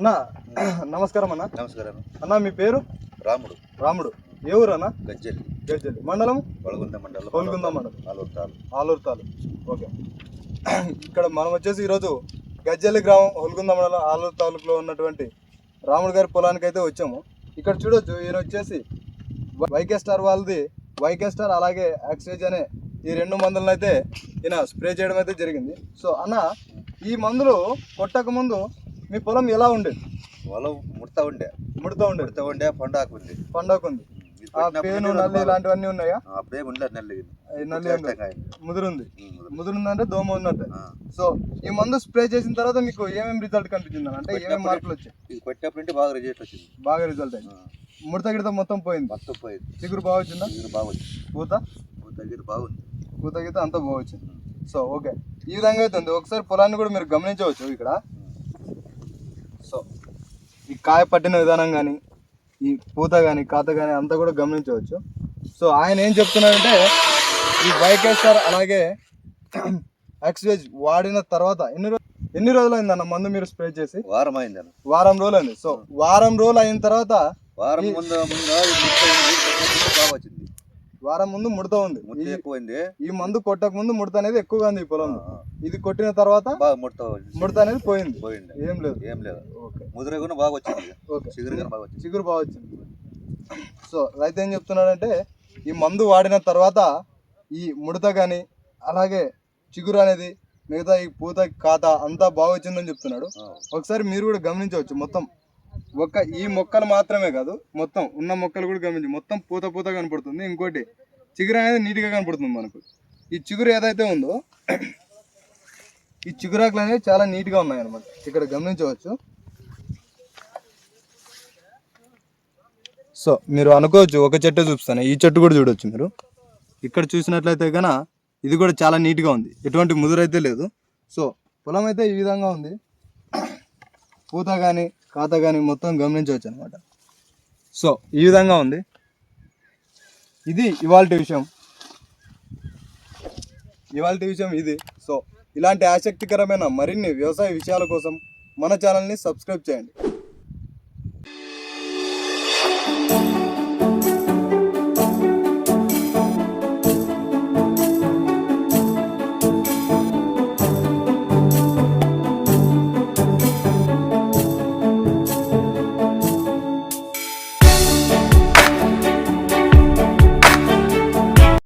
అన్న నమస్కారం అన్న. నమస్కారం అన్న మీ పేరు? రాముడు. రాముడు. ఏ ఊరు అన్న? గజ్జెల్లి. గజ్జెల్లి మండలం? వలగుంద మండలం. వలగుంద మండలం. ఆలూరు తాలూకు. ఓకే. ఇక్కడ మనం వచ్చేసి ఈరోజు గజ్జెల్లి గ్రామం వలగుంద మండలం ఆలూరు తాలూకులో ఉన్నటువంటి రాముడు గారి పొలానికి అయితే వచ్చాము. ఇక్కడ చూడొచ్చు, ఈయన వచ్చేసి వైకే స్టార్ వాళ్ళది వైకే స్టార్ అలాగే యాక్సిజ్ అనే ఈ రెండు మందులను అయితే ఈయన స్ప్రే చేయడం అయితే జరిగింది. సో అన్న, ఈ మందులు కొట్టక ముందు మీ పొలం ఎలా ఉండేది? పొలం ముడతా ఉండే పండాకు ఉంది. పేను నల్లి ఇలాంటివన్నీ ఉన్నాయా? అప్పుడే ఉండలేదు. నల్లి ముదురుందంటే దోమ ఉన్నట్టే. సో ఈ మందు స్ప్రే చేసిన తర్వాత మీకు ఏమేమి రిజల్ట్ కనిపించింది అంటే ఏమేమి మార్పులు వచ్చాయి? కొట్టినప్పుడు బాగా రిజల్ట్ వచ్చింది. బాగా రిజల్ట్ అయింది. ముడత గిడత మొత్తం పోయింది. చిగురు బాగా వచ్చిందా? పూత గీత అంతా బాగా వచ్చింది. సో ఓకే, ఈ విధంగా అయితే ఉంది. ఒకసారి పొలాన్ని కూడా మీరు గమనించవచ్చు. ఇక్కడ సో ఈ కాయ పట్టిన విధానం కానీ ఈ పూత కానీ కాత కానీ అంతా కూడా గమనించవచ్చు. సో ఆయన ఏం చెప్తున్నారంటే ఈ వైకే స్టార్ అలాగే యాక్సిజ్ వాడిన తర్వాత ఎన్ని రోజులు అయింది అన్న మందు మీరు స్ప్రే చేసి? వారం రోజులు అయింది. సో వారం రోజులు అయిన తర్వాత వారం ముందు ముడత ఉంది. ఈ మందు కొట్టక ముందు ముడత అనేది ఎక్కువగా ఉంది ఈ పొలంలో. ఇది కొట్టిన తర్వాత ముడత అనేది పోయింది. ఏం లేదు. చిగురు బాగా వచ్చింది. సో రైతు ఏం చెప్తున్నాడంటే ఈ మందు వాడిన తర్వాత ఈ ముడత కానీ అలాగే చిగురు అనేది మిగతా ఈ పూత కాత అంతా బాగా వచ్చిందని చెప్తున్నాడు. ఒకసారి మీరు కూడా గమనించవచ్చు. మొత్తం ఈ మొక్కలు మాత్రమే కాదు, మొత్తం ఉన్న మొక్కలు కూడా గమనించి మొత్తం పూత కనపడుతుంది. ఇంకోటి చిగురు అనేది నీట్గా కనపడుతుంది మనకు. ఈ చిగురు ఏదైతే ఉందో ఈ చిగురాకులు అనేవి చాలా నీట్గా ఉన్నాయి అన్నమాట. ఇక్కడ గమనించవచ్చు. సో మీరు అనుకోవచ్చు ఒక చెట్టు చూపిస్తాను, ఈ చెట్టు కూడా చూడవచ్చు. మీరు ఇక్కడ చూసినట్లయితే కనుక ఇది కూడా చాలా నీట్గా ఉంది, ఎటువంటి ముదురైతే లేదు. సో పొలం అయితే ఈ విధంగా ఉంది. పూత కానీ కాత కానీ మొత్తం గమనించవచ్చు అనమాట. సో ఈ విధంగా ఉంది. ఇది ఇవాల్టి విషయం ఇది. సో ఇలాంటి ఆసక్తికరమైన మరిన్ని వ్యవసాయ విషయాల కోసం మన ఛానల్ని సబ్స్క్రైబ్ చేయండి.